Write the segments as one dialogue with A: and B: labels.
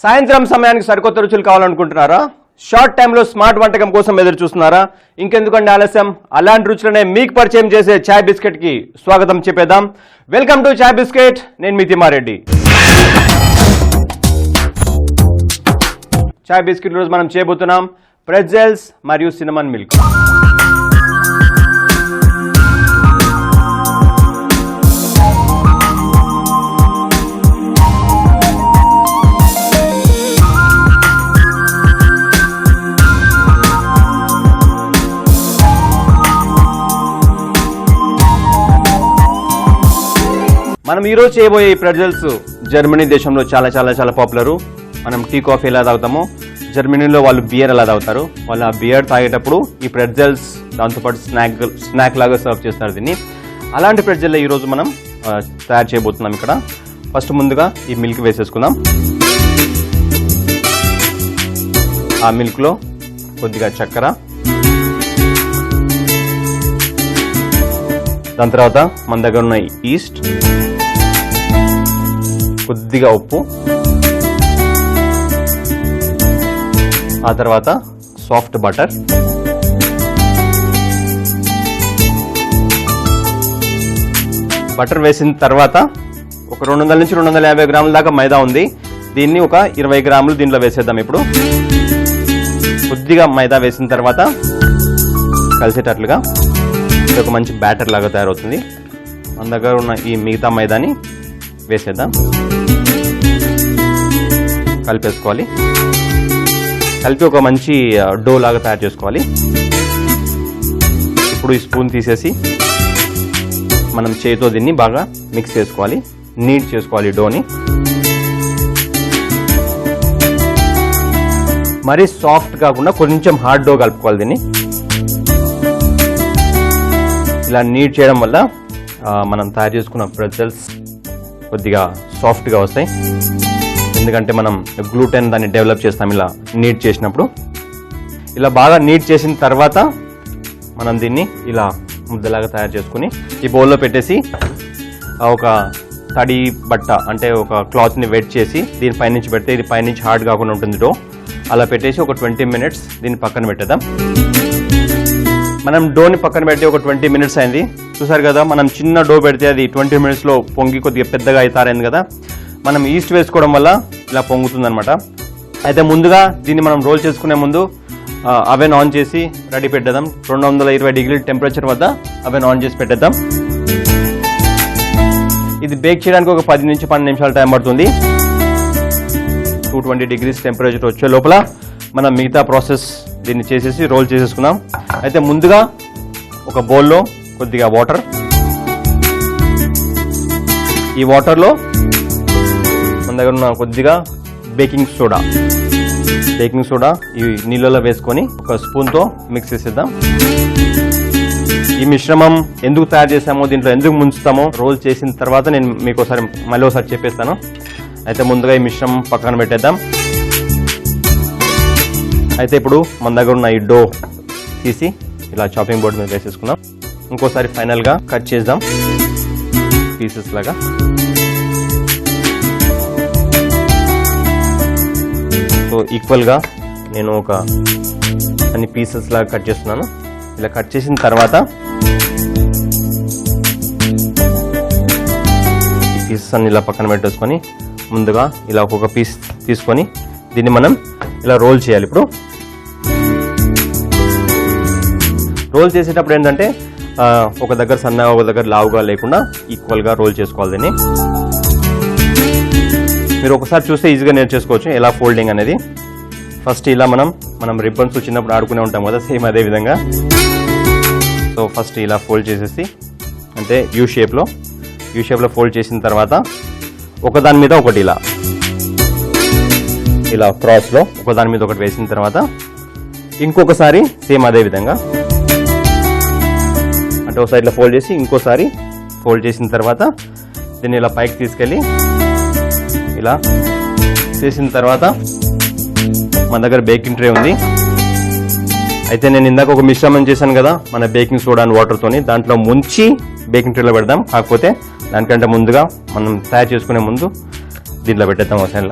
A: సాయంత్రం సమయానికి సరికొత్త రుచులు కావాలనుకుంటున్నారా? షార్ట్ టైంలో స్మార్ట్ వంటకం కోసం ఎదురు చూస్తున్నారా? ఇంకెందుకంటే ఆలస్యం, అలాంటి రుచులనే మీకు పరిచయం చేసే చాయ్ బిస్కెట్ కి స్వాగతం చెప్పేద్దాం. Welcome to chai biscuit. నేను మీ తిమ్మారెడ్డి. చాయ్ బిస్కెట్ రోజు మనం చేయబోతున్నాం ప్రెట్జెల్స్ మరియు సినమన్ మిల్క్. మనం ఈరోజు చేయబోయే ఈ ప్రెట్జెల్స్ జర్మనీ దేశంలో చాలా పాపులరు. మనం టీ కాఫీ ఎలా తాగుతామో జర్మనీలో వాళ్ళు బియర్ ఎలా తాగుతారు. వాళ్ళు ఆ బియర్ తాగేటప్పుడు ఈ ప్రెట్జెల్స్ దాంతోపాటు స్నాక్ లాగా సర్వ్ చేస్తారు దీన్ని. అలాంటి ప్రెట్జెల్ ఈరోజు మనం తయారు చేయబోతున్నాం. ఇక్కడ ఫస్ట్ ముందుగా ఈ మిల్క్ వేసేసుకుందాం. ఆ మిల్క్లో కొద్దిగా చక్కెర, దాని తర్వాత మన దగ్గర ఉన్న ఈస్ట్, కొద్దిగా ఉప్పు, ఆ తర్వాత సాఫ్ట్ బటర్, బటర్ వేసిన తర్వాత ఒక 200 నుంచి 250 గ్రాముల దాకా మైదా ఉంది. దీన్ని ఒక 20 గ్రాములు దీంట్లో వేసేద్దాం. ఇప్పుడు కొద్దిగా మైదా వేసిన తర్వాత కలిసేటట్లుగా ఇది ఒక మంచి బ్యాటర్ లాగా తయారవుతుంది. మన దగ్గర ఉన్న ఈ మిగతా మైదాని వేసేద్దాం. కలిపేసుకోవాలి. కలిపి ఒక మంచి డో లాగా తయారు చేసుకోవాలి. ఇప్పుడు ఈ స్పూన్ తీసేసి మనం చేతితో దీన్ని బాగా మిక్స్ చేసుకోవాలి, నీట్ చేసుకోవాలి డోని. మరీ సాఫ్ట్ కాకుండా కొంచెం హార్డ్ డో కలుపుకోవాలి దీన్ని. ఇలా నీట్ చేయడం వల్ల మనం తయారు చేసుకున్న ప్రెట్జెల్స్ కొద్దిగా సాఫ్ట్గా వస్తాయి. ఎందుకంటే మనం గ్లూటెన్ దాన్ని డెవలప్ చేస్తాం ఇలా నీట్ చేసినప్పుడు. ఇలా బాగా నీట్ చేసిన తర్వాత మనం దీన్ని ఇలా ముద్దలాగా తయారు చేసుకుని ఈ బౌల్లో పెట్టేసి ఒక తడి బట్ట అంటే ఒక క్లాత్ని వెట్ చేసి దీని పైనుంచి పెడితే ఇది పైనుంచి హార్డ్ కాకుండా ఉంటుంది డో. అలా పెట్టేసి ఒక 20 మినిట్స్ దీన్ని పక్కన పెట్టేద్దాం. మనం డోని పక్కన పెట్టి ఒక 20 మినిట్స్ అయింది. చూసారు కదా, మనం చిన్న డో పెడితే అది 20 మినిట్స్లో పొంగి కొద్దిగా పెద్దగా అవుతారైంది కదా. మనం ఈస్ట్ వేసుకోవడం వల్ల ఇలా పొంగుతుంది అనమాట. అయితే ముందుగా దీన్ని మనం రోల్ చేసుకునే ముందు అవెన్ ఆన్ చేసి రెడీ పెట్టేద్దాం. 220 డిగ్రీల టెంపరేచర్ వద్ద అవెన్ ఆన్ చేసి పెట్టేద్దాం. ఇది బేక్ చేయడానికి ఒక 10 నుంచి 12 నిమిషాలు టైం పడుతుంది. 220 డిగ్రీస్ టెంపరేచర్ వచ్చే లోపల మనం మిగతా ప్రాసెస్ దీన్ని చేసేసి రోల్ చేసేసుకుందాం. అయితే ముందుగా ఒక బౌల్లో కొద్దిగా వాటర్, ఈ వాటర్లో మన దగ్గర ఉన్న కొద్దిగా బేకింగ్ సోడా ఈ నీళ్ళలో వేసుకొని ఒక స్పూన్తో మిక్స్ చేసేద్దాం. ఈ మిశ్రమం ఎందుకు తయారు చేసామో, దీంట్లో ఎందుకు ముంచుతామో రోల్ చేసిన తర్వాత నేను మీకు మళ్ళీ ఒకసారి చెప్పేస్తాను. అయితే ముందుగా ఈ మిశ్రమం పక్కన పెట్టేద్దాం. అయితే ఇప్పుడు మన దగ్గర ఉన్న ఈ డో తీసి ఇలా చాపింగ్ బోర్డ్ మీద వేసేసుకుందాం. ఇంకోసారి ఫైనల్గా కట్ చేద్దాం పీసెస్ లాగా. సో ఈక్వల్గా నేను ఒక అన్ని పీసెస్ లాగా కట్ చేస్తున్నాను. ఇలా కట్ చేసిన తర్వాత ఈ పీసెస్ అన్ని ఇలా పక్కన పెట్టేసుకొని ముందుగా ఇలా ఒక్కొక్క పీస్ తీసుకొని దీన్ని మనం ఇలా రోల్ చేయాలి. ఇప్పుడు రోల్ చేసేటప్పుడు ఏంటంటే ఒక దగ్గర సన్నగా ఒక దగ్గర లావుగా లేకుండా ఈక్వల్గా రోల్ చేసుకోవాలి దీన్ని. మీరు ఒకసారి చూస్తే ఈజీగా నేర్చేసుకోవచ్చు ఎలా ఫోల్డింగ్ అనేది. ఫస్ట్ ఇలా మనం రిబ్బన్స్ చిన్నప్పుడు ఆడుకునే ఉంటాం కదా, సేమ్ అదే విధంగా. సో ఫస్ట్ ఇలా ఫోల్డ్ చేసేసి అంటే యూ షేప్లో ఫోల్డ్ చేసిన తర్వాత ఒకదాని మీద ఒకటి ఇలా క్రాస్లో ఒకదాని మీద ఒకటి వేసిన తర్వాత ఇంకొకసారి సేమ్ అదే విధంగా అంటే ఒక సైడ్లో ఫోల్డ్ చేసి ఇంకోసారి ఫోల్డ్ చేసిన తర్వాత దీన్ని ఇలా పైకి తీసుకెళ్ళి ఇలా చేసిన తర్వాత మన దగ్గర బేకింగ్ ట్రే ఉంది. అయితే నేను ఇందాక ఒక మిశ్రమం చేశాను కదా మన బేకింగ్ సోడా అండ్ వాటర్తోని, దాంట్లో ముంచి బేకింగ్ ట్రేలో పెడదాం. కాకపోతే దానికంటే ముందుగా మనం తయారు చేసుకునే ముందు దీంట్లో పెట్టేద్దాం ఒకసారి.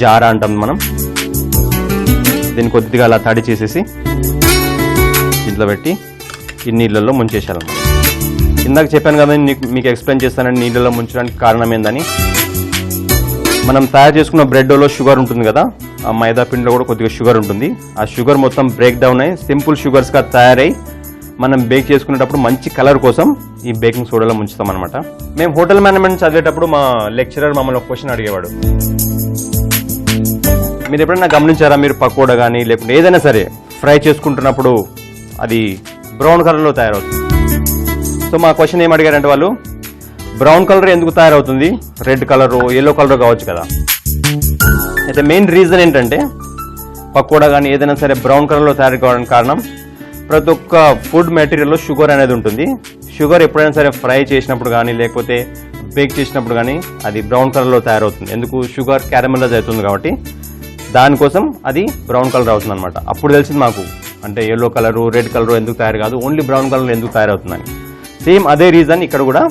A: జారా అంటాం మనం. దీన్ని కొద్దిగా అలా తడి చేసేసి దీంట్లో పెట్టి ఈ నీళ్ళల్లో ముంచేసాలన్నమాట. ఇందాక చెప్పాను కదా మీకు ఎక్స్ప్లెయిన్ చేస్తానని నీళ్ళలో ముంచడానికి కారణం ఏందని. మనం తయారు చేసుకున్న బ్రెడ్లో షుగర్ ఉంటుంది కదా, ఆ మైదా పిండిలో కూడా కొద్దిగా షుగర్ ఉంటుంది. ఆ షుగర్ మొత్తం బ్రేక్ డౌన్ అయ్యి సింపుల్ షుగర్స్గా తయారై మనం బేక్ చేసుకునేటప్పుడు మంచి కలర్ కోసం ఈ బేకింగ్ సోడాలో ముంచుతాం అనమాట. మేము హోటల్ మేనేజ్మెంట్ చదివేటప్పుడు మా లెక్చరర్ మమ్మల్ని ఒక క్వశ్చన్ అడిగేవాడు. మీరు ఎప్పుడైనా గమనించారా, మీరు పకోడా కానీ లేకుంటే ఏదైనా సరే ఫ్రై చేసుకుంటున్నప్పుడు అది బ్రౌన్ కలర్లో తయారవుతుంది. సో మా క్వశ్చన్ ఏం అడిగారంటే వాళ్ళు, బ్రౌన్ కలర్ ఎందుకు తయారవుతుంది, రెడ్ కలరు ఎల్లో కలర్ కావచ్చు కదా. అయితే మెయిన్ రీజన్ ఏంటంటే పకోడా కానీ ఏదైనా సరే బ్రౌన్ కలర్లో తయారు కావడానికి కారణం ప్రతి ఒక్క ఫుడ్ మెటీరియల్లో షుగర్ అనేది ఉంటుంది. షుగర్ ఎప్పుడైనా సరే ఫ్రై చేసినప్పుడు కానీ లేకపోతే బేక్ చేసినప్పుడు కానీ అది బ్రౌన్ కలర్లో తయారవుతుంది. ఎందుకు, షుగర్ క్యారమెలైజ్ అవుతుంది కాబట్టి దానికోసం అది బ్రౌన్ కలర్ అవుతుంది అనమాట. అప్పుడు తెలిసింది మాకు, అంటే ఎల్లో కలరు రెడ్ కలరు ఎందుకు తయారు కాదు, ఓన్లీ బ్రౌన్ కలర్ ఎందుకు తయారవుతుందని. సేమ్ అదే రీజన్ ఇక్కడ కూడా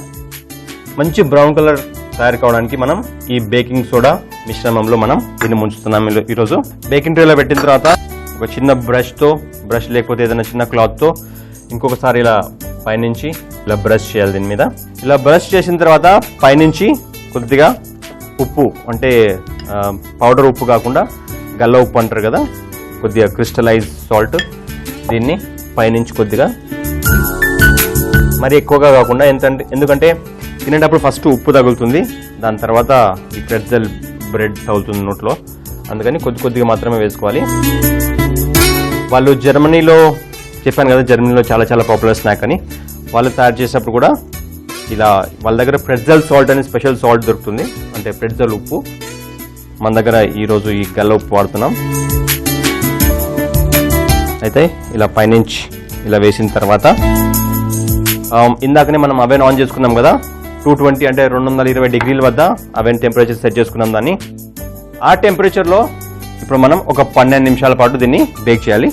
A: మంచి బ్రౌన్ కలర్ తయారు కావడానికి మనం ఈ బేకింగ్ సోడా మిశ్రమంలో మనం దీన్ని ముంచుతున్నాం. ఈరోజు బేకింగ్ ట్రేలో పెట్టిన తర్వాత ఒక చిన్న బ్రష్ లేకపోతే ఏదైనా చిన్న క్లాత్తో ఇంకొకసారి ఇలా పైనుంచి ఇలా బ్రష్ చేయాలి. దీని మీద ఇలా బ్రష్ చేసిన తర్వాత పైనుంచి కొద్దిగా ఉప్పు, అంటే పౌడర్ ఉప్పు కాకుండా గల్ల ఉప్పు అంటారు కదా, కొద్దిగా క్రిస్టలైజ్ సాల్ట్, దీన్ని పైనుంచి కొద్దిగా, మరి ఎక్కువగా కాకుండా. ఎందుకంటే తినేటప్పుడు ఫస్ట్ ఉప్పు తగులుతుంది, దాని తర్వాత ఈ ప్రెట్జెల్ బ్రెడ్ తగులుతుంది నోట్లో, అందుకని కొద్దిగా మాత్రమే వేసుకోవాలి. వాళ్ళు జర్మనీలో చెప్పాను కదా, జర్మనీలో చాలా చాలా పాపులర్ స్నాక్ అని. వాళ్ళు తయారు చేసేటప్పుడు కూడా ఇలా వాళ్ళ దగ్గర ప్రెట్జెల్ సాల్ట్ అని స్పెషల్ సాల్ట్ దొరుకుతుంది, అంటే ప్రెట్జెల్ ఉప్పు. మన దగ్గర ఈరోజు ఈ గల్ల ఉప్పు వాడుతున్నాం. అయితే ఇలా పైనుంచి ఇలా వేసిన తర్వాత ఇందాకనే మనం అవెన్ ఆన్ చేసుకున్నాం కదా, 220 అంటే 220 డిగ్రీల వద్ద అవెన్ టెంపరేచర్ సెట్ చేసుకున్నాం దాన్ని. ఆ టెంపరేచర్లో ఇప్పుడు మనం ఒక 12 నిమిషాల పాటు దీన్ని బేక్ చేయాలి.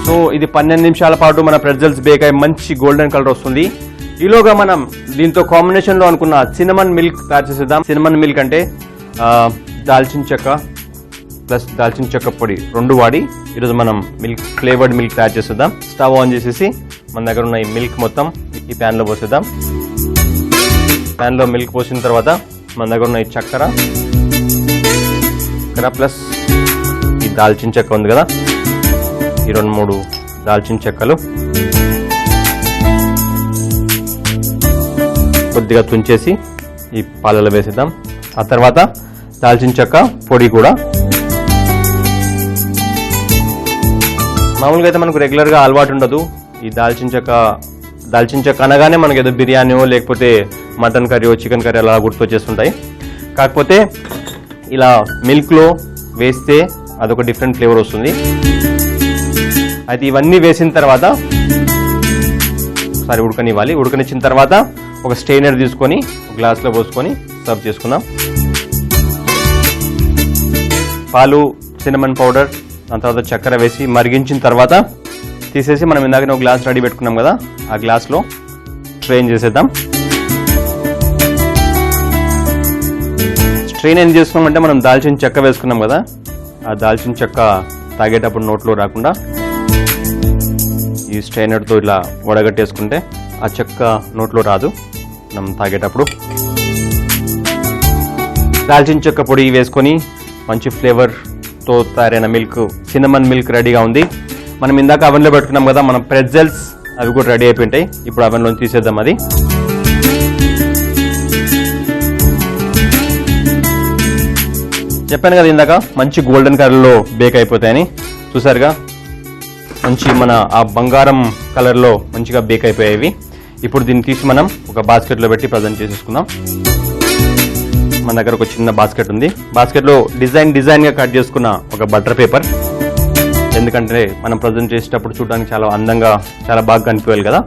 A: సో ఇది 12 నిమిషాల పాటు మన ప్రెట్జెల్స్ బేక్ అయ్యి మంచి గోల్డెన్ కలర్ వస్తుంది. ఈలోగా మనం దీంతో కాంబినేషన్లో అనుకున్న సినమన్ మిల్క్ తయారు చేసేద్దాం. సినమన్ మిల్క్ అంటే దాల్చిన చెక్క ప్లస్ దాల్చిన చెక్క పొడి రెండు వాడి ఈరోజు మనం ఫ్లేవర్డ్ మిల్క్ తయారు చేసేద్దాం. స్టవ్ ఆన్ చేసేసి మన దగ్గర ఉన్న ఈ మిల్క్ మొత్తం ఈ ప్యాన్లో పోసేద్దాం. ప్యాన్లో మిల్క్ పోసిన తర్వాత మన దగ్గర ఉన్న ఈ చక్కెర ప్లస్ ఈ దాల్చిన చెక్క ఉంది కదా, ఈ 2-3 దాల్చిన చెక్కలు కొద్దిగా తుంచేసి ఈ పాలలో వేసేద్దాం. ఆ తర్వాత దాల్చిన చెక్క పొడి కూడా. మామూలుగా అయితే మనకు రెగ్యులర్గా అలవాటు ఉండదు ఈ దాల్చిన చెక్క అనగానే మనకి ఏదో బిర్యానీయో లేకపోతే మటన్ కర్రీ చికెన్ కర్రీ అలా గుర్తొచ్చేస్తుంటాయి. కాకపోతే ఇలా మిల్క్లో వేస్తే అదొక డిఫరెంట్ ఫ్లేవర్ వస్తుంది. అయితే ఇవన్నీ వేసిన తర్వాత ఒకసారి ఉడకనివ్వాలి. ఉడకనిచ్చిన తర్వాత ఒక స్టెయినర్ తీసుకొని గ్లాస్లో పోసుకొని సర్వ్ చేసుకుందాం. పాలు, సినమన్ పౌడర్, దాని తర్వాత చక్కెర వేసి మరిగించిన తర్వాత తీసేసి మనం ఇందాక ఒక గ్లాస్ రెడీ పెట్టుకున్నాం కదా, ఆ గ్లాస్లో స్ట్రెయిన్ చేసేద్దాం. స్ట్రెయిన్ ఏం చేసుకున్నామంటే మనం దాల్చిన చెక్క వేసుకున్నాం కదా, ఆ దాల్చిన చెక్క తాగేటప్పుడు నోట్లో రాకుండా ఈ స్ట్రెయినర్తో ఇలా వడగట్టేసుకుంటే ఆ చెక్క నోట్లో రాదు మనం తాగేటప్పుడు. దాల్చిన చెక్క పొడి వేసుకొని మంచి ఫ్లేవర్తో తయారైన మిల్క్, సినమన్ మిల్క్ రెడీగా ఉంది. మనం ఇందాక అవెన్లో పెట్టుకున్నాం కదా మనం ప్రెట్జెల్స్, అవి కూడా రెడీ అయిపోయింటాయి. ఇప్పుడు అవెన్లో తీసేద్దాం. అది చెప్పాను కదా ఇందాక మంచి గోల్డెన్ కలర్లో బేక్ అయిపోతాయని. చూసారుగా మంచి మన ఆ బంగారం కలర్లో మంచిగా బేక్ అయిపోయేవి. ఇప్పుడు దీన్ని తీసి మనం ఒక బాస్కెట్లో పెట్టి ప్రజెంట్ చేసేసుకుందాం. మన దగ్గర ఒక చిన్న బాస్కెట్ ఉంది. బాస్కెట్లో డిజైన్గా కట్ చేసుకున్న ఒక బటర్ పేపర్, ఎందుకంటే మనం ప్రజెంట్ చేసేటప్పుడు చూడడానికి చాలా అందంగా చాలా బాగా కనిపించాలి కదా,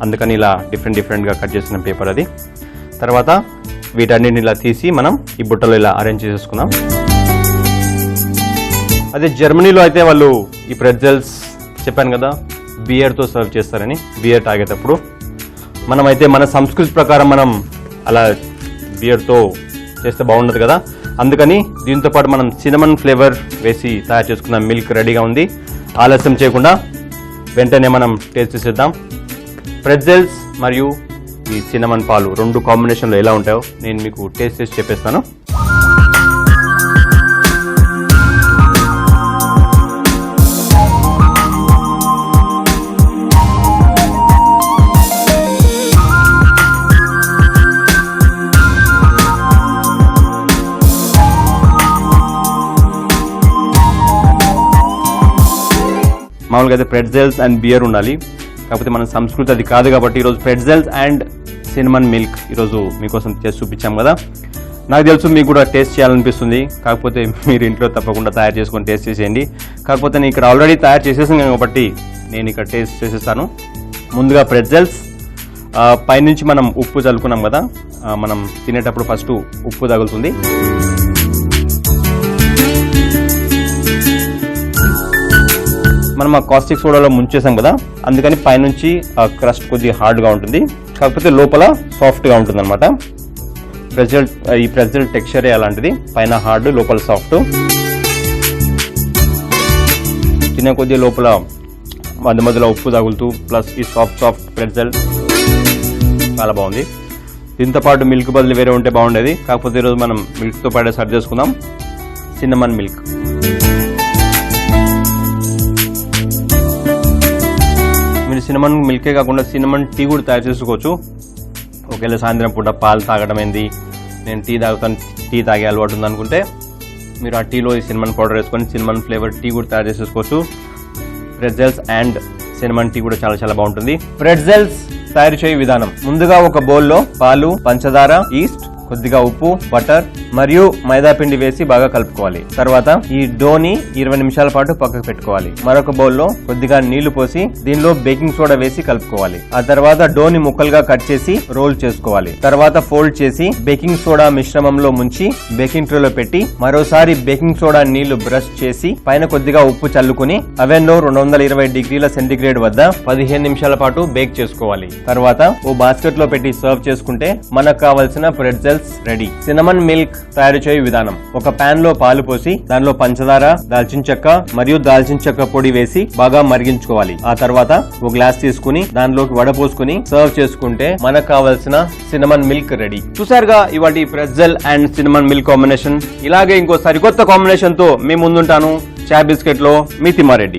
A: అందుకని ఇలా డిఫరెంట్గా కట్ చేసిన పేపర్ అది. తర్వాత వీటన్నిటిని ఇలా తీసి మనం ఈ బుట్టలో ఇలా అరేంజ్ చేసేసుకున్నాం. అదే జర్మనీలో అయితే వాళ్ళు ఈ ప్రెట్జెల్స్ చెప్పాను కదా బియర్తో సర్వ్ చేస్తారని. బియర్ తాగేటప్పుడు మనమైతే మన సంస్కృతి ప్రకారం మనం అలా బియర్తో చేస్తే బాగుండదు కదా, అందుకని దీంతో పాటు మనం సినమన్ ఫ్లేవర్ వేసి తయారు చేసుకున్న మిల్క్ రెడీగా ఉంది. ఆలస్యం చేయకుండా వెంటనే మనం టేస్ట్ చేసేద్దాం. ప్రెట్జెల్స్ మరియు ఈ సినమన్ పాలు రెండు కాంబినేషన్లో ఎలా ఉంటాయో నేను మీకు టేస్ట్ చేసి చెప్పేస్తాను. మామూలుగా అయితే ప్రెట్జెల్స్ అండ్ బియర్ ఉండాలి, కాకపోతే మన సంస్కృతి అది కాదు కాబట్టి ఈరోజు ప్రెట్జెల్స్ అండ్ సినమన్ మిల్క్ ఈరోజు మీకోసం చేసి చూపించాం కదా. నాకు తెలుసు మీకు కూడా టేస్ట్ చేయాలనిపిస్తుంది, కాకపోతే మీరు ఇంట్లో తప్పకుండా తయారు చేసుకొని టేస్ట్ చేసేయండి. కాకపోతే నేను ఇక్కడ ఆల్రెడీ తయారు చేసేసాను కాబట్టి నేను ఇక్కడ టేస్ట్ చేసేస్తాను. ముందుగా ప్రెట్జెల్స్ పైనుంచి మనం ఉప్పు చల్లుకున్నాం కదా, మనం తినేటప్పుడు ఫస్ట్ ఉప్పు తగులుతుంది. మనం ఆ కాస్టిక్ సోడాలో ముంచేసాం కదా, అందుకని పైనుంచి ఆ క్రస్ట్ కొద్దిగా హార్డ్గా ఉంటుంది, కాకపోతే లోపల సాఫ్ట్గా ఉంటుంది అనమాట. ఈ ప్రెట్జెల్ టెక్స్చరే అలాంటిది, పైన హార్డ్ లోపల సాఫ్ట్. తినే కొద్దిగా లోపల మధ్య మధ్యలో ఉప్పు తగులుతూ ప్లస్ ఈ సాఫ్ట్ ప్రెట్జెల్ చాలా బాగుంది. దీంతో పాటు మిల్క్ బదులు వేరే ఉంటే బాగుండేది, కాకపోతే ఈరోజు మనం మిల్క్తో పాటే సర్వ్ చేసుకుందాం. Cinnamon milk. మీరు సిన్నమన్ మిల్కే కాకుండా సిన్నమన్ టీ కూడా తయారు చేసుకోవచ్చు. ఒకవేళ సాయంత్రం పూట పాలు తాగడం ఏంది, నేను టీ తాగుతాను, టీ తాగే అలవాటు ఉందనుకుంటే మీరు ఆ టీలో ఈ సిన్నమన్ పౌడర్ వేసుకొని సిన్నమన్ ఫ్లేవర్ టీ కూడా తయారు చేసేసుకోవచ్చు. ప్రెట్జెల్స్ అండ్ సిన్నమన్ టీ కూడా చాలా చాలా బాగుంటుంది. ప్రెట్జెల్స్ తయారు చేయ విధానం: ముందుగా ఒక బౌల్లో పాలు, పంచదార, ఈస్ట్, కొద్దిగా ఉప్పు, బటర్ మరియు మైదా పిండి వేసి బాగా కలుపుకోవాలి. తర్వాత ఈ డోని 20 నిమిషాల పాటు పక్కకు పెట్టుకోవాలి. మరొక బౌల్లో కొద్దిగా నీళ్లు పోసి దీనిలో బేకింగ్ సోడా వేసి కలుపుకోవాలి. ఆ తర్వాత డోని ముక్కలుగా కట్ చేసి రోల్ చేసుకోవాలి. తర్వాత ఫోల్డ్ చేసి బేకింగ్ సోడా మిశ్రమంలో ముంచి బేకింగ్ ట్రేలో పెట్టి మరోసారి బేకింగ్ సోడా నీళ్లు బ్రష్ చేసి పైన కొద్దిగా ఉప్పు చల్లుకుని అవెన్ లో 220 డిగ్రీల సెంటీగ్రేడ్ వద్ద 15 నిమిషాల పాటు బేక్ చేసుకోవాలి. తర్వాత ఓ బాస్కెట్ లో పెట్టి సర్వ్ చేసుకుంటే మనకు కావలసిన ప్రెట్జెల్స్ రెడీ. సిన్నమన్ మిల్క్ తయారు చేయు విధానం: ఒక పాన్ లో పాలు పోసి దానిలో పంచదార, దాల్చిన చెక్క మరియు దాల్చిన చెక్క పొడి వేసి బాగా మరిగించుకోవాలి. ఆ తర్వాత ఒక గ్లాస్ తీసుకుని దానిలోకి వడపోసుకుని సర్వ్ చేసుకుంటే మనకు కావలసిన సిన్నమన్ మిల్క్ రెడీ. చూసారుగా ఇవాటి ప్రెట్జెల్ అండ్ సిన్నమన్ మిల్క్ కాంబినేషన్. ఇలాగే ఇంకో సరికొత్త కాంబినేషన్ తో మీ ముందుంటాను. చాయ్ బిస్కెట్ లో మీ తిమ్మారెడ్డి.